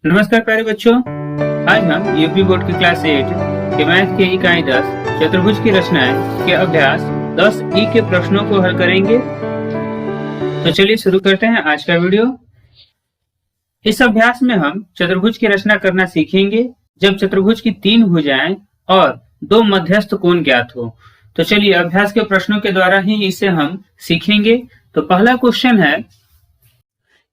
नमस्कार प्यारे बच्चों। आज हम यूपी बोर्ड की क्लास 8 के मैथ के इकाई 10 चतुर्भुज की रचनाएं के अभ्यास 10 ई के प्रश्नों को हल करेंगे। तो चलिए शुरू करते हैं आज का वीडियो। इस अभ्यास में हम चतुर्भुज की रचना करना सीखेंगे जब चतुर्भुज की 3 भुजाएं और 2 मध्यस्थ कोण ज्ञात हो। तो चलिए अभ्यास के प्रश्नों के द्वारा ही इसे हम सीखेंगे। तो पहला क्वेश्चन है,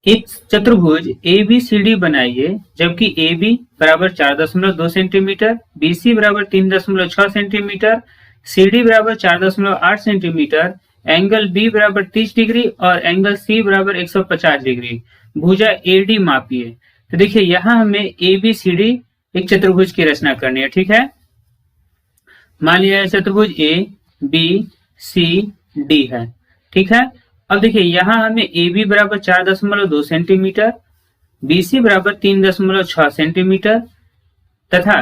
एक चतुर्भुज ABCD बनाइए जबकि AB बराबर 4.2 सेंटीमीटर, BC बराबर 3.6 सेंटीमीटर, CD बराबर 4.8 सेंटीमीटर, एंगल B बराबर 30 डिग्री और एंगल C बराबर 150 डिग्री। भुजा AD मापिए। तो देखिए यहाँ हमें ABCD एक चतुर्भुज की रचना करनी है, ठीक है। मान लिया चतुर्भुज ABCD है, ठीक है। अब देखिए यहाँ हमें AB बराबर 4.2 सेंटीमीटर, BC बराबर 3.6 सेंटीमीटर तथा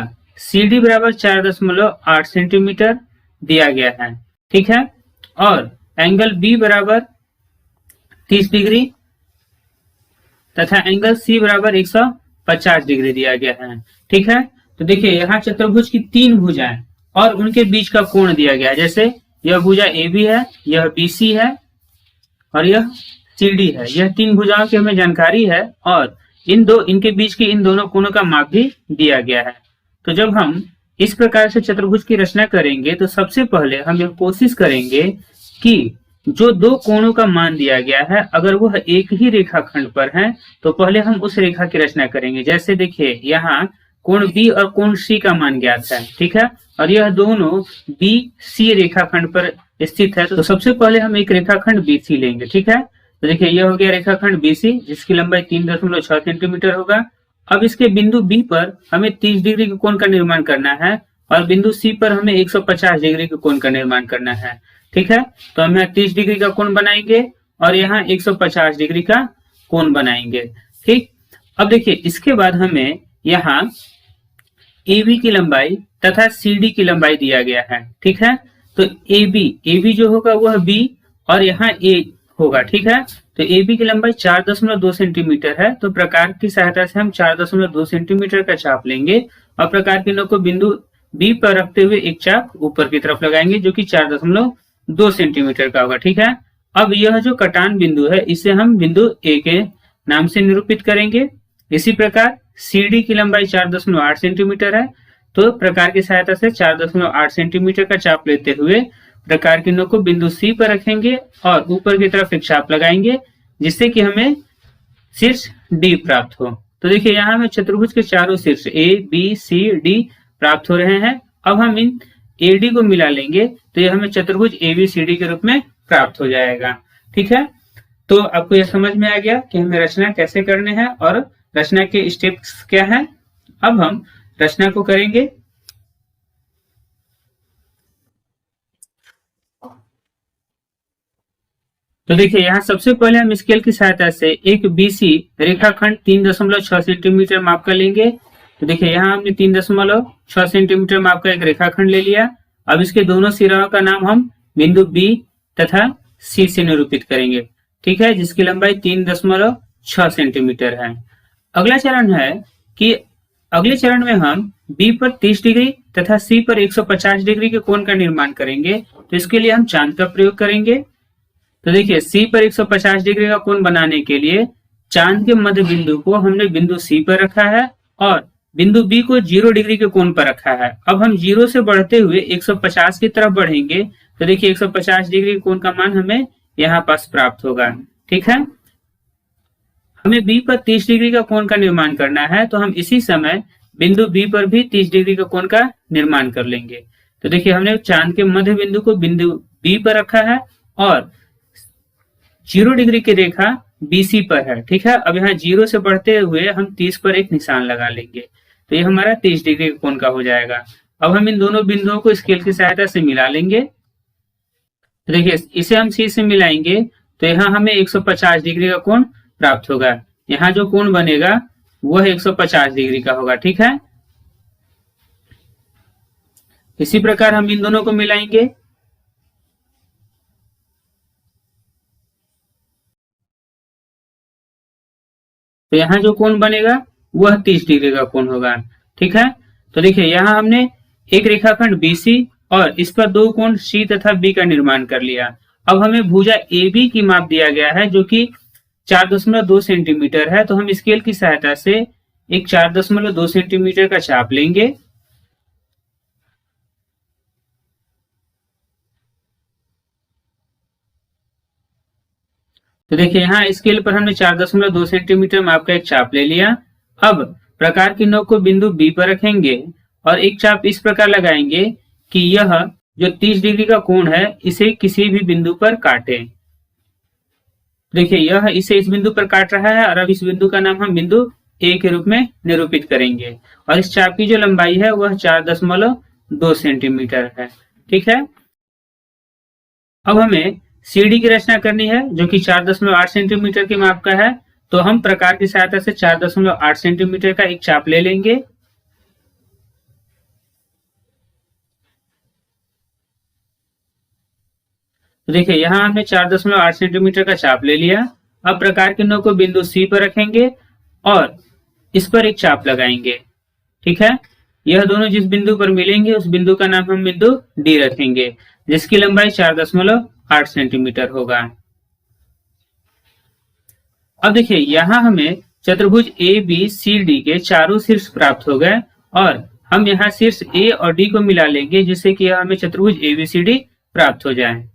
CD बराबर 4.8 सेंटीमीटर दिया गया है, ठीक है। और एंगल B बराबर 30 डिग्री तथा एंगल C बराबर 150 डिग्री दिया गया है, ठीक है। तो देखिए यहाँ चतुर्भुज की 3 भुजाएं और उनके बीच का कोण दिया गया है। जैसे यह भुजा AB है, यह BC है और यह CD है। यह 3 भुजाओं की हमें जानकारी है और इनके बीच की इन दोनों कोणों का माप भी दिया गया है। तो जब हम इस प्रकार से चतुर्भुज की रचना करेंगे तो सबसे पहले हम यह कोशिश करेंगे कि जो 2 कोणों का मान दिया गया है अगर वह एक ही रेखाखंड पर है तो पहले हम उस रेखा की रचना करेंगे। जैसे देखिए यहाँ कोण B और कोण C का मान ज्ञात है, ठीक है, और यह दोनों BC रेखाखंड पर स्थित है। तो सबसे पहले हम एक रेखाखंड BC लेंगे, ठीक है। तो देखिए यह हो गया रेखाखंड BC जिसकी लंबाई 3.6 सेंटीमीटर होगा। अब इसके बिंदु B पर हमें 30 डिग्री के कोण का निर्माण करना है और बिंदु C पर हमें 150 डिग्री के कोण का निर्माण करना है, ठीक है। तो हम यहाँ 30 डिग्री का कोण बनाएंगे और यहाँ 150 डिग्री का कोण बनाएंगे, ठीक। अब देखिए इसके बाद हमें यहाँ AB की लंबाई तथा CD की लंबाई दिया गया है, ठीक है। तो AB जो होगा वह B और यहाँ A होगा, ठीक है। तो AB की लंबाई 4.2 सेंटीमीटर है। तो प्रकार की सहायता से हम 4.2 सेंटीमीटर का चाप लेंगे और प्रकार की नोक को बिंदु B पर रखते हुए एक चाप ऊपर की तरफ लगाएंगे जो कि 4.2 सेंटीमीटर का होगा, ठीक है। अब यह जो कटान बिंदु है इसे हम बिंदु A के नाम से निरूपित करेंगे। इसी प्रकार CD की लंबाई 4.8 सेंटीमीटर है। तो प्रकार की सहायता से 4.8 सेंटीमीटर का चाप लेते हुए प्रकार की नोक को बिंदु C पर रखेंगे और ऊपर की तरफ एक चाप लगाएंगे जिससे कि हमें शीर्ष D प्राप्त हो। तो देखिए यहाँ हमें चतुर्भुज के चारों शीर्ष A, B, C, D प्राप्त हो रहे हैं। अब हम इन AD को मिला लेंगे तो यह हमें चतुर्भुज ABCD के रूप में प्राप्त हो जाएगा, ठीक है। तो आपको यह समझ में आ गया कि हमें रचना कैसे करने हैं और रचना के स्टेप्स क्या है। अब हम रचना को करेंगे। तो देखिए यहाँ सबसे पहले हम स्केल की सहायता से एक BC रेखाखंड 3.6 सेंटीमीटर माप का लेंगे। तो देखिए यहाँ हमने 3.6 सेंटीमीटर माप का एक रेखाखंड ले लिया। अब इसके दोनों सिराओं का नाम हम बिंदु B तथा C से निरूपित करेंगे, ठीक है, जिसकी लंबाई 3.6 सेंटीमीटर है। अगला चरण है कि अगले चरण में हम B पर 30 डिग्री तथा C पर 150 डिग्री के कोण का निर्माण करेंगे। तो इसके लिए हम चांद का प्रयोग करेंगे। तो देखिए C पर 150 डिग्री का कोण बनाने के लिए चांद के मध्य बिंदु को हमने बिंदु C पर रखा है और बिंदु B को 0 डिग्री के कोण पर रखा है। अब हम 0 से बढ़ते हुए 150 की तरफ बढ़ेंगे। तो देखिए 150 डिग्री के कोण का मान हमें यहाँ पास प्राप्त होगा, ठीक है। हमें B पर 30 डिग्री का कोण का निर्माण करना है तो हम इसी समय बिंदु B पर भी 30 डिग्री का कोण का निर्माण कर लेंगे। तो देखिए हमने चांद के मध्य बिंदु को बिंदु B पर रखा है और 0 डिग्री की रेखा BC पर है, ठीक है। अब यहाँ 0 से बढ़ते हुए हम 30 पर एक निशान लगा लेंगे तो ये हमारा 30 डिग्री का कोण का हो जाएगा। अब हम इन दोनों बिंदुओं को स्केल की सहायता से मिला लेंगे। तो देखिए इसे हम C से मिलाएंगे तो यहाँ हमें 150 डिग्री का कोण प्राप्त होगा। यहाँ जो कोण बनेगा वह 150 डिग्री का होगा, ठीक है। इसी प्रकार हम इन दोनों को मिलाएंगे। तो यहाँ जो कोण बनेगा वह 30 डिग्री का कोण होगा। ठीक है, तो देखिए यहाँ हमने एक रेखाखंड BC और इस पर दो कोण C तथा B का निर्माण कर लिया। अब हमें भुजा AB की माप दिया गया है जो कि 4.2 सेंटीमीटर है। तो हम स्केल की सहायता से एक 4.2 सेंटीमीटर का चाप लेंगे। तो देखिए यहाँ स्केल पर हमने 4.2 सेंटीमीटर माप का एक चाप ले लिया। अब प्रकार की नोक को बिंदु B पर रखेंगे और एक चाप इस प्रकार लगाएंगे कि यह जो 30 डिग्री का कोण है इसे किसी भी बिंदु पर काटे। देखिए यह इसे इस बिंदु पर काट रहा है और अब इस बिंदु का नाम हम बिंदु A के रूप में निरूपित करेंगे और इस चाप की जो लंबाई है वह 4.2 सेंटीमीटर है। ठीक है, अब हमें CD की रचना करनी है जो कि 4.8 सेंटीमीटर के माप का है। तो हम प्रकार की सहायता से 4.8 सेंटीमीटर का एक चाप ले लेंगे। तो देखिए यहाँ हमने 4.8 सेंटीमीटर का चाप ले लिया। अब प्रकार की नोक को बिंदु C पर रखेंगे और इस पर एक चाप लगाएंगे। ठीक है, यह दोनों जिस बिंदु पर मिलेंगे उस बिंदु का नाम हम बिंदु D रखेंगे जिसकी लंबाई 4.8 सेंटीमीटर होगा। अब देखिए यहाँ हमें चतुर्भुज ABCD के चारों शीर्ष प्राप्त हो गए और हम यहाँ शीर्ष A और D को मिला लेंगे जिससे कि हमें चतुर्भुज ABCD प्राप्त हो जाए।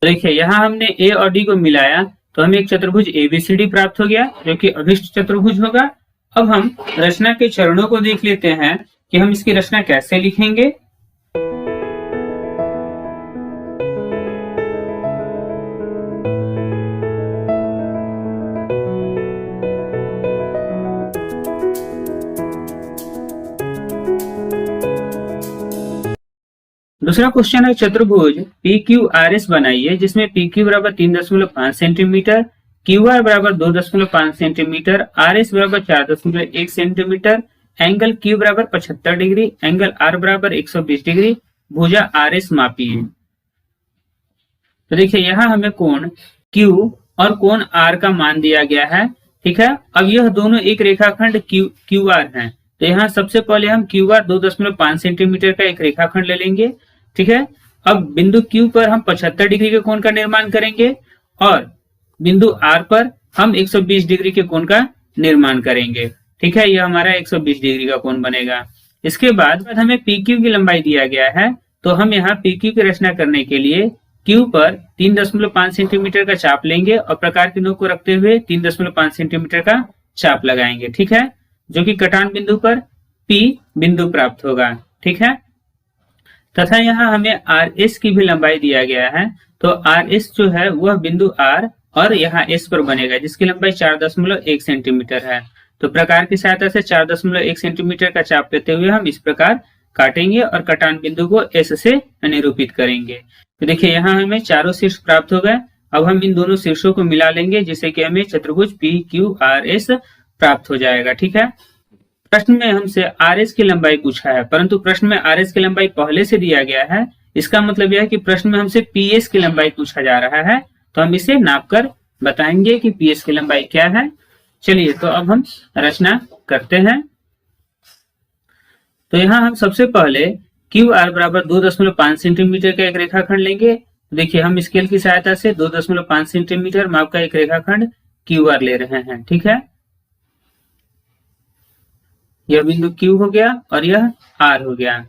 देखिए यहाँ हमने A और D को मिलाया तो हमें एक चतुर्भुज ABCD प्राप्त हो गया जो कि अभिष्ट चतुर्भुज होगा। अब हम रचना के चरणों को देख लेते हैं कि हम इसकी रचना कैसे लिखेंगे। दूसरा क्वेश्चन है चतुर्भुज PQRS बनाइए जिसमें PQ बराबर 3.5 सेंटीमीटर, QR बराबर 2.5 सेंटीमीटर, RS बराबर 4.1 सेंटीमीटर, एंगल Q बराबर 75 डिग्री, एंगल R बराबर 120 डिग्री, भुजा RS मापिए। तो देखिए यहाँ हमें कोण Q और कोण R का मान दिया गया है। ठीक है, अब यह दोनों एक रेखाखंड QR है। तो यहाँ सबसे पहले हम QR 2.5 सेंटीमीटर का एक रेखाखंड ले लेंगे। ठीक है, अब बिंदु Q पर हम 75 डिग्री के कोण का निर्माण करेंगे और बिंदु R पर हम 120 डिग्री के कोण का निर्माण करेंगे। ठीक है, यह हमारा 120 डिग्री का कोण बनेगा। इसके बाद हमें PQ की लंबाई दिया गया है तो हम यहाँ PQ की रचना करने के लिए Q पर 3.5 सेंटीमीटर का चाप लेंगे और प्रकार की नोक को रखते हुए 3.5 सेंटीमीटर का चाप लगाएंगे। ठीक है, जो कि कटान बिंदु पर P बिंदु प्राप्त होगा। ठीक है, तथा यहाँ हमें RS की भी लंबाई दिया गया है। तो RS जो है वह बिंदु R और यहाँ S पर बनेगा जिसकी लंबाई 4.1 सेंटीमीटर है। तो प्रकार की सहायता से 4.1 सेंटीमीटर का चाप लेते हुए हम इस प्रकार काटेंगे और कटान बिंदु को S से निरूपित करेंगे। तो देखिए यहाँ हमें चारों शीर्ष प्राप्त हो गए। अब हम इन दोनों शीर्षों को मिला लेंगे जिससे कि हमें चतुर्भुज PQRS प्राप्त हो जाएगा। ठीक है, प्रश्न में हमसे RS की लंबाई पूछा है परंतु प्रश्न में RS की लंबाई पहले से दिया गया है। इसका मतलब यह है कि प्रश्न में हमसे PS की लंबाई पूछा जा रहा है तो हम इसे नापकर बताएंगे कि PS की लंबाई क्या है। चलिए तो अब हम रचना करते हैं। तो यहाँ हम सबसे पहले QR बराबर 2.5 सेंटीमीटर का एक रेखाखंड लेंगे। देखिए हम स्केल की सहायता से 2.5 सेंटीमीटर माप का एक रेखाखंड QR ले रहे हैं। ठीक है, यह बिंदु Q हो गया और यह R हो गया।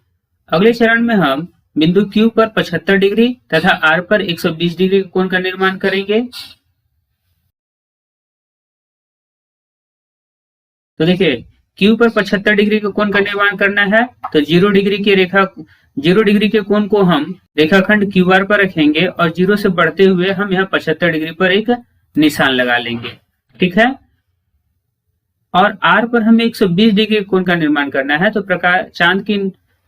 अगले चरण में हम बिंदु Q पर 75 डिग्री तथा R पर 120 डिग्री कोण का निर्माण करेंगे। तो देखिए Q पर 75 डिग्री के कोण का निर्माण करना है तो 0 डिग्री के कोण को हम रेखाखंड QR पर रखेंगे और 0 से बढ़ते हुए हम यहाँ 75 डिग्री पर एक निशान लगा लेंगे। ठीक है, और R पर हमें 120 डिग्री कोण का निर्माण करना है तो प्रकार चांद की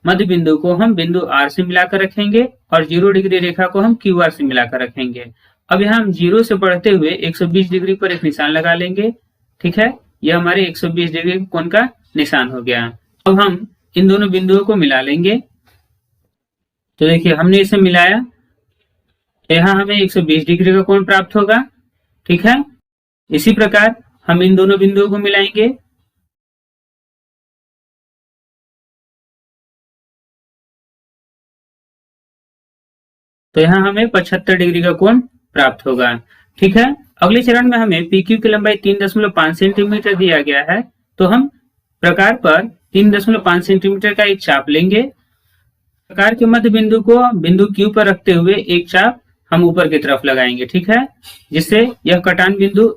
मध्य बिंदु को हम बिंदु R से मिलाकर रखेंगे और 0 डिग्री रेखा को हम QR से मिलाकर रखेंगे। अब यहाँ हम 0 से बढ़ते हुए 120 डिग्री पर एक निशान लगा लेंगे। ठीक है, यह हमारे 120 डिग्री कोण का निशान हो गया। अब हम इन दोनों बिंदुओं को मिला लेंगे। तो देखिए हमने इसे मिलाया, यहाँ हमें 120 डिग्री का कोण प्राप्त होगा। ठीक है। इसी प्रकार हम इन दोनों बिंदुओं को मिलाएंगे। तो यहाँ हमें 75 डिग्री का कोण प्राप्त होगा। ठीक है। अगले चरण में हमें PQ की लंबाई 3.5 सेंटीमीटर दिया गया है, तो हम प्रकार पर 3.5 सेंटीमीटर का एक चाप लेंगे। प्रकार के मध्य बिंदु को बिंदु Q पर रखते हुए एक चाप हम ऊपर की तरफ लगाएंगे। ठीक है, जिससे यह कटान बिंदु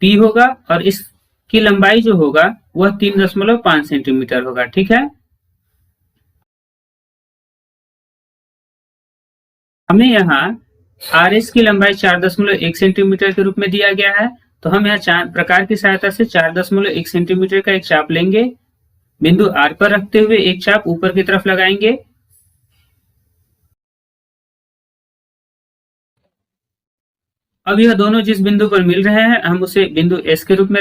P होगा और इसकी लंबाई जो होगा वह 3.5 सेंटीमीटर होगा। ठीक है। हमें यहाँ RS की लंबाई 4.1 सेंटीमीटर के रूप में दिया गया है, तो हम यहाँ प्रकार की सहायता से 4.1 सेंटीमीटर का एक चाप लेंगे। बिंदु R पर रखते हुए एक चाप ऊपर की तरफ लगाएंगे। अब यह दोनों जिस बिंदु पर मिल रहे हैं हम उसे बिंदु S के रूप में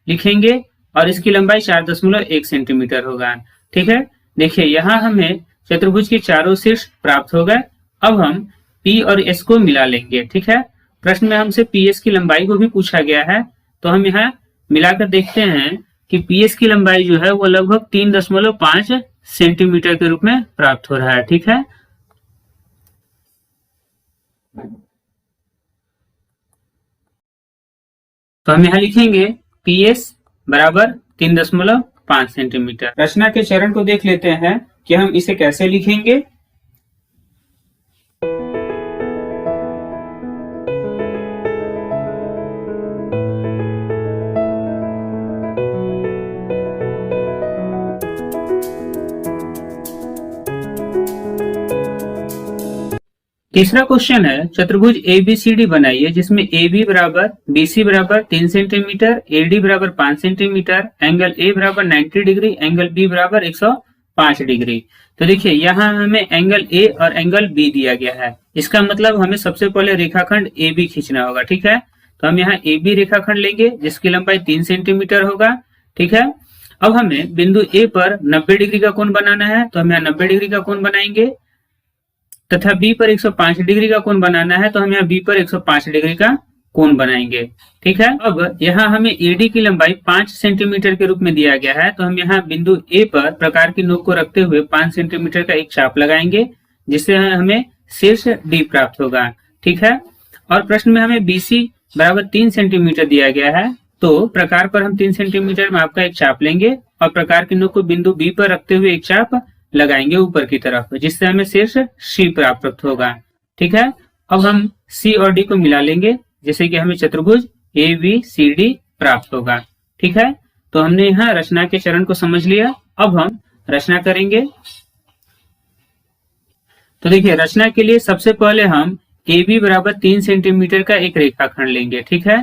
लिखेंगे और इसकी लंबाई 4.1 सेंटीमीटर होगा। ठीक है। देखिए यहाँ हमें चतुर्भुज के चारों शीर्ष प्राप्त हो गए। अब हम P और S को मिला लेंगे। ठीक है। प्रश्न में हमसे PS की लंबाई को भी पूछा गया है, तो हम यहाँ मिलाकर देखते हैं कि PS की लंबाई जो है वो लगभग 3.5 सेंटीमीटर के रूप में प्राप्त हो रहा है। ठीक है। तो हम यहाँ लिखेंगे PS बराबर 3.5 सेंटीमीटर। रचना के चरण को देख लेते हैं कि हम इसे कैसे लिखेंगे। तीसरा क्वेश्चन है, चतुर्भुज ABCD बनाइए जिसमें AB बराबर BC बराबर 3 सेंटीमीटर, AD बराबर 5 सेंटीमीटर, एंगल A बराबर 90 डिग्री, एंगल B बराबर 105 डिग्री। तो देखिए यहाँ हमें एंगल A और एंगल B दिया गया है। इसका मतलब हमें सबसे पहले रेखाखंड AB खींचना होगा। ठीक है। तो हम यहाँ AB रेखाखंड लेंगे जिसकी लंबाई 3 सेंटीमीटर होगा। ठीक है। अब हमें बिंदु A पर 90 डिग्री का कोण बनाना है, तो हम यहाँ 90 डिग्री का कोण बनाएंगे, तथा B पर 105 डिग्री का कोण बनाना है, तो हम यहाँ B पर 105 डिग्री का कोण बनाएंगे। ठीक है। अब यहाँ हमें AD की लंबाई 5 सेंटीमीटर के रूप में दिया गया है, तो हम यहाँ बिंदु A पर प्रकार की नोक को रखते हुए 5 सेंटीमीटर का एक चाप लगाएंगे, जिससे हमें शीर्ष D प्राप्त होगा। ठीक है। और प्रश्न में हमें BC बराबर 3 सेंटीमीटर दिया गया है, तो प्रकार पर हम 3 सेंटीमीटर में आपका एक चाप लेंगे और प्रकार की नोक को बिंदु B पर रखते हुए एक चाप लगाएंगे ऊपर की तरफ, जिससे हमें शीर्ष C प्राप्त होगा। ठीक है। अब हम C और D को मिला लेंगे, जैसे कि हमें चतुर्भुज ABCD प्राप्त होगा। ठीक है। तो हमने यहाँ रचना के चरण को समझ लिया। अब हम रचना करेंगे। तो देखिए रचना के लिए सबसे पहले हम AB बराबर 3 सेंटीमीटर का एक रेखाखंड लेंगे। ठीक है।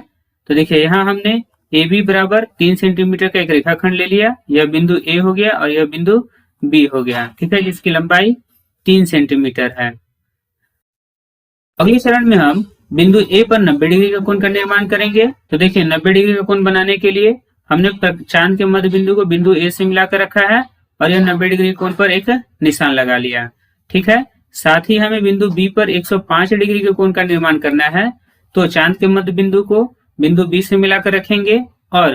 तो देखिए यहाँ हमने AB बराबर 3 सेंटीमीटर का एक रेखाखंड ले लिया। यह बिंदु A हो गया और यह बिंदु B हो गया। ठीक है, जिसकी लंबाई 3 सेंटीमीटर है। अगले चरण में हम बिंदु A पर 90 डिग्री का कोण का निर्माण करेंगे। तो देखिए 90 डिग्री का कोण बनाने के लिए हमने चांद के मध्य बिंदु को बिंदु A से मिलाकर रखा है और यह 90 डिग्री कोण पर एक निशान लगा लिया। ठीक है। साथ ही हमें बिंदु B पर 105 डिग्री के कोण का निर्माण करना है, तो चांद के मध्य बिंदु को बिंदु B से मिलाकर रखेंगे और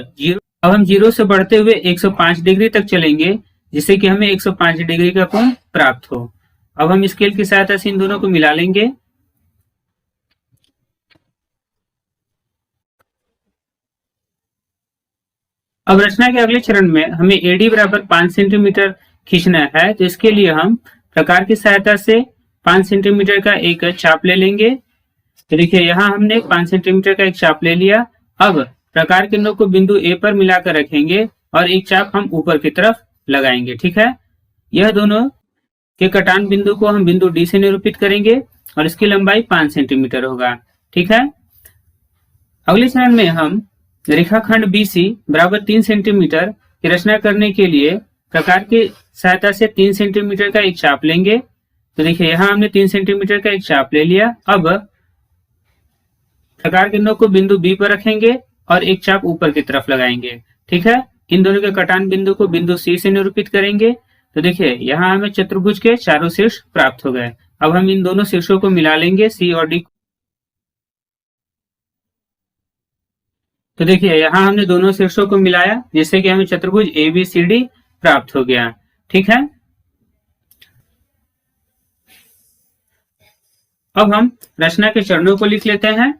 अब हम 0 से बढ़ते हुए 105 डिग्री तक चलेंगे, जिससे कि हमें 105 डिग्री का कोण प्राप्त हो। अब हम स्केल की सहायता से इन दोनों को मिला लेंगे। अब रचना के अगले चरण में हमें AD बराबर 5 सेंटीमीटर खींचना है, तो इसके लिए हम प्रकार की सहायता से 5 सेंटीमीटर का एक चाप ले लेंगे। तो देखिए यहाँ हमने 5 सेंटीमीटर का एक चाप ले लिया। अब प्रकार के नोक को बिंदु A पर मिलाकर रखेंगे और एक चाप हम ऊपर की तरफ लगाएंगे। ठीक है। यह दोनों के कटान बिंदु को हम बिंदु D से निरूपित करेंगे और इसकी लंबाई 5 सेंटीमीटर होगा। ठीक है। अगले चरण में हम रेखाखंड BC बराबर 3 सेंटीमीटर की रचना करने के लिए प्रकार की सहायता से 3 सेंटीमीटर का एक चाप लेंगे। तो देखिए यहाँ हमने 3 सेंटीमीटर का एक चाप ले लिया। अब प्रकार के नोक को बिंदु B पर रखेंगे और एक चाप ऊपर की तरफ लगाएंगे। ठीक है। इन दोनों के कटान बिंदु को बिंदु C से निरूपित करेंगे। तो देखिए यहाँ हमें चतुर्भुज के चारों शीर्ष प्राप्त हो गए। अब हम इन दोनों शीर्षों को मिला लेंगे, C और D। तो देखिए यहाँ हमने दोनों शीर्षों को मिलाया जिससे कि हमें चतुर्भुज ABCD प्राप्त हो गया। ठीक है, अब हम रचना के चरणों को लिख लेते हैं।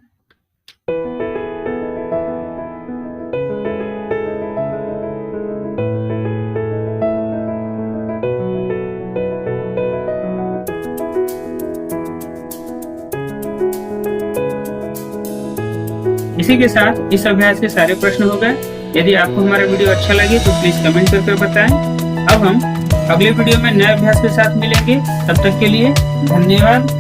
इसी के साथ इस अभ्यास के सारे प्रश्न हो गए। यदि आपको हमारा वीडियो अच्छा लगे तो प्लीज कमेंट करके बताएं। अब हम अगले वीडियो में नए अभ्यास के साथ मिलेंगे। तब तक के लिए धन्यवाद।